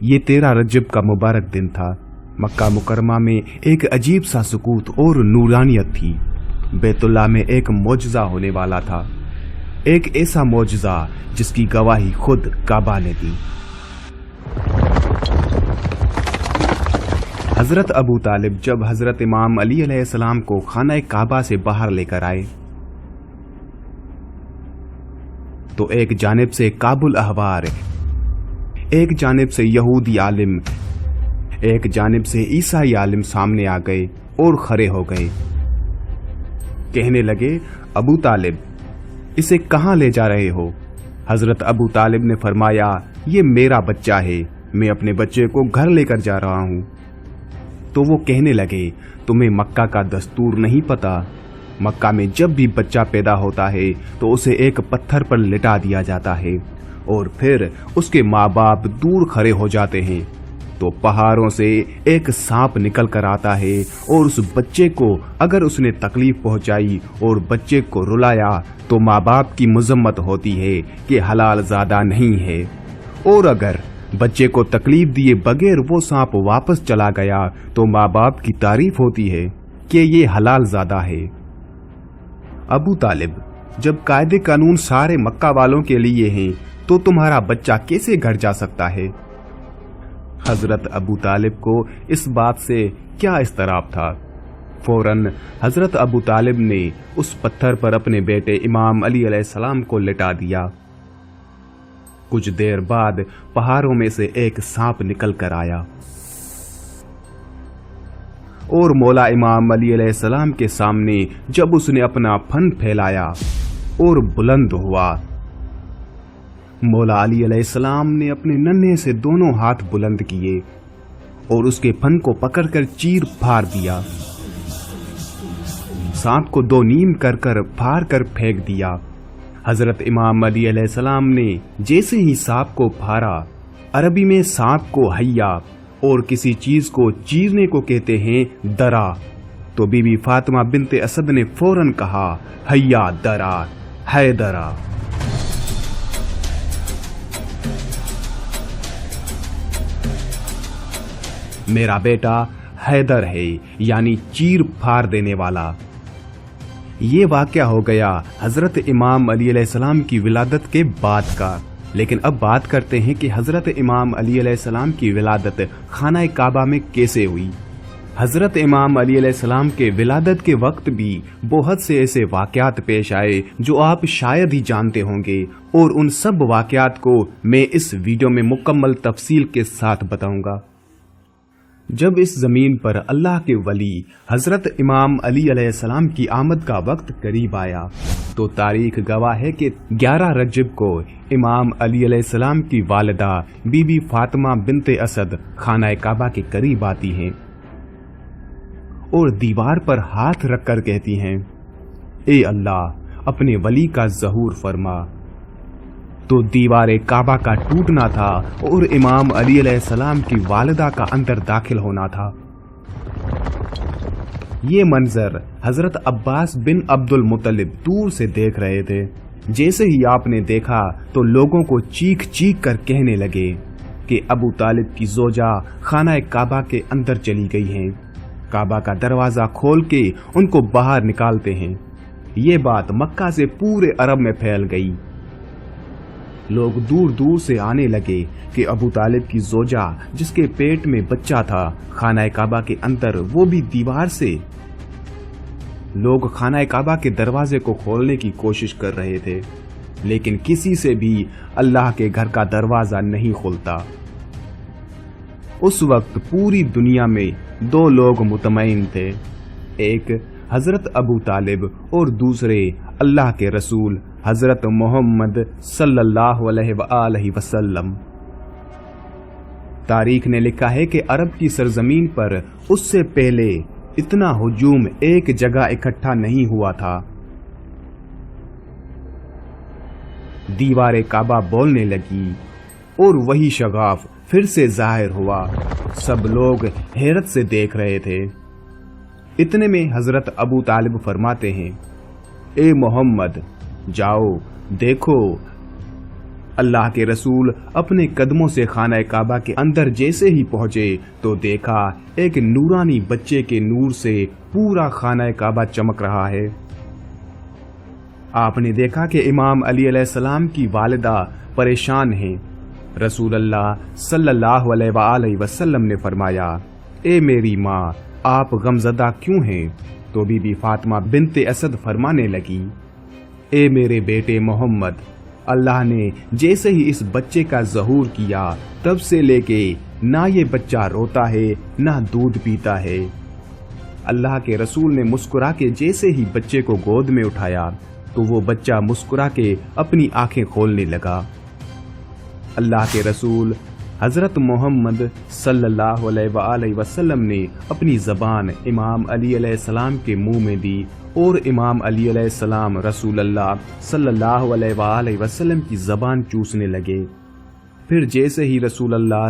ये 13 रजब का मुबारक दिन था। मक्का मुकरमा में एक अजीब सा सुकूत और नूरानियत थी। बैतुल्लाह में एक मौजज़ा होने वाला था, एक ऐसा मौजज़ा जिसकी गवाही खुद काबा ने दी। हजरत अबू तालिब जब हजरत इमाम अली अलैहिस्सलाम को खाना काबा से बाहर लेकर आए तो एक जानिब से काबुल अहबार, एक जानिब से यहूदी आलिम, एक जानिब से ईसाई आलिम सामने आ गए और खड़े हो गए। कहने लगे, अबू तालिब, इसे कहाँ ले जा रहे हो? हजरत अबू तालिब ने फरमाया, ये मेरा बच्चा है, मैं अपने बच्चे को घर लेकर जा रहा हूँ। तो वो कहने लगे, तुम्हें मक्का का दस्तूर नहीं पता? मक्का में जब भी बच्चा पैदा होता है तो उसे एक पत्थर पर लिटा दिया जाता है और फिर उसके माँ बाप दूर खड़े हो जाते हैं तो पहाड़ों से एक सांप निकल कर आता है और उस बच्चे को अगर उसने तकलीफ पहुंचाई और बच्चे को रुलाया तो माँ बाप की मजम्मत होती है कि हलाल ज़ादा नहीं है, और अगर बच्चे को तकलीफ दिए बगैर वो सांप वापस चला गया तो माँ बाप की तारीफ होती है कि ये हलाल ज़ादा है। अबू तालिब, जब कायदे कानून सारे मक्का वालों के लिए हैं तो तुम्हारा बच्चा कैसे घर जा सकता है? हजरत अबू तालिब को इस बात से क्या इस्तराब था। फौरन हजरत अबू तालिब ने उस पत्थर पर अपने बेटे इमाम अली अलैहिस्सलाम को लिटा दिया। कुछ देर बाद पहाड़ों में से एक सांप निकल कर आया और मौला इमाम अली अलैहिस्सलाम के सामने जब उसने अपना फन फैलाया और बुलंद हुआ, मौला अली अलैहिस्सलाम ने अपने नन्हे से दोनों हाथ बुलंद किए और उसके फन को पकड़कर चीर फाड़ दिया। सांप को दो नीम कर कर फाड़ कर फेंक दिया। हजरत इमाम अली अलैहिस्सलाम ने जैसे ही सांप को फाड़ा, अरबी में सांप को हय्या और किसी चीज को चीरने को कहते हैं दरा, तो बीबी फातिमा बिनते असद ने फौरन कहा, हय्या दरा, है दरा। मेरा बेटा हैदर है, यानी चीर फाड़ देने वाला। ये वाकया हो गया हजरत इमाम अली अलैहिस्सलाम की विलादत के बाद का। लेकिन अब बात करते हैं कि हजरत इमाम अली अलैहिस्सलाम की विलादत खाना काबा में कैसे हुई। हजरत इमाम अली अलैहिस्सलाम के विलादत के वक्त भी बहुत से ऐसे वाकयात पेश आए जो आप शायद ही जानते होंगे, और उन सब वाकयात को मैं इस वीडियो में मुकम्मल तफसील के साथ बताऊंगा। जब इस जमीन पर अल्लाह के वली हजरत इमाम अली अलैहिस्सलाम की आमद का वक्त करीब आया तो तारीख गवाह है कि 11 रजब को इमाम अली अलैहिस्सलाम की वालिदा बीबी फातिमा बिनते असद खाना काबा के करीब आती हैं और दीवार पर हाथ रखकर कहती हैं, ए अल्लाह, अपने वली का ज़हूर फरमा। तो दीवार काबा का टूटना था और इमाम अली अलैहिस्सलाम की वालिदा का अंदर दाखिल होना था। ये मंजर हजरत अब्बास बिन अब्दुल मुत्तलिब दूर से देख रहे थे। जैसे ही आपने देखा तो लोगों को चीख चीख कर कहने लगे कि अबू तालिब की जोजा खाना काबा के अंदर चली गई हैं। काबा का दरवाजा खोल के उनको बाहर निकालते हैं। ये बात मक्का से पूरे अरब में फैल गई। लोग दूर दूर से आने लगे कि अबू तालिब की जोजा जिसके पेट में बच्चा था खाना काबा के अंदर, वो भी दीवार से। लोग खाना काबा के दरवाजे को खोलने की कोशिश कर रहे थे, लेकिन किसी से भी अल्लाह के घर का दरवाजा नहीं खुलता। उस वक्त पूरी दुनिया में 2 लोग मुतमईन थे, एक हजरत अबू तालिब और दूसरे अल्लाह के रसूल हजरत मोहम्मद सल्लल्लाहु अलैहि वसल्लम। तारीख ने लिखा है कि अरब की सरजमीन पर उससे पहले इतना हुजूम एक जगह इकट्ठा नहीं हुआ था। दीवार काबा बोलने लगी और वही शगाफ फिर से जाहिर हुआ। सब लोग हैरत से देख रहे थे। इतने में हजरत अबू तालिब फरमाते हैं, ए मोहम्मद, जाओ देखो اللہ کے رسول اپنے قدموں سے خانہ کعبہ کے اندر جیسے ہی پہنچے تو دیکھا ایک نورانی بچے کے نور سے پورا خانہ کعبہ چمک رہا ہے۔ آپ نے دیکھا کہ امام علی علیہ السلام کی والدہ پریشان ہیں۔ رسول اللہ صلی اللہ علیہ وآلہ وسلم نے فرمایا، اے میری ماں، آپ غمزدہ کیوں ہیں؟ تو بی بی فاطمہ بنت اسد فرمانے لگی، اے میرے بیٹے محمد، اللہ نے جیسے ہی اس بچے کا ظہور کیا تب سے لے کے نہ یہ بچہ روتا ہے نہ دودھ پیتا ہے۔ اللہ کے رسول نے مسکرا کے جیسے ہی بچے کو گود میں اٹھایا تو وہ بچہ مسکرا کے اپنی آنکھیں کھولنے لگا۔ اللہ کے رسول حضرت محمد صلی اللہ علیہ وآلہ وسلم نے اپنی زبان امام علی علیہ السلام کے منہ میں دی اور امام علی علیہ السلام رسول اللہ صلی اللہ علیہ وآلہ وسلم کی زبان چوسنے لگے۔ پھر جیسے ہی رسول اللہ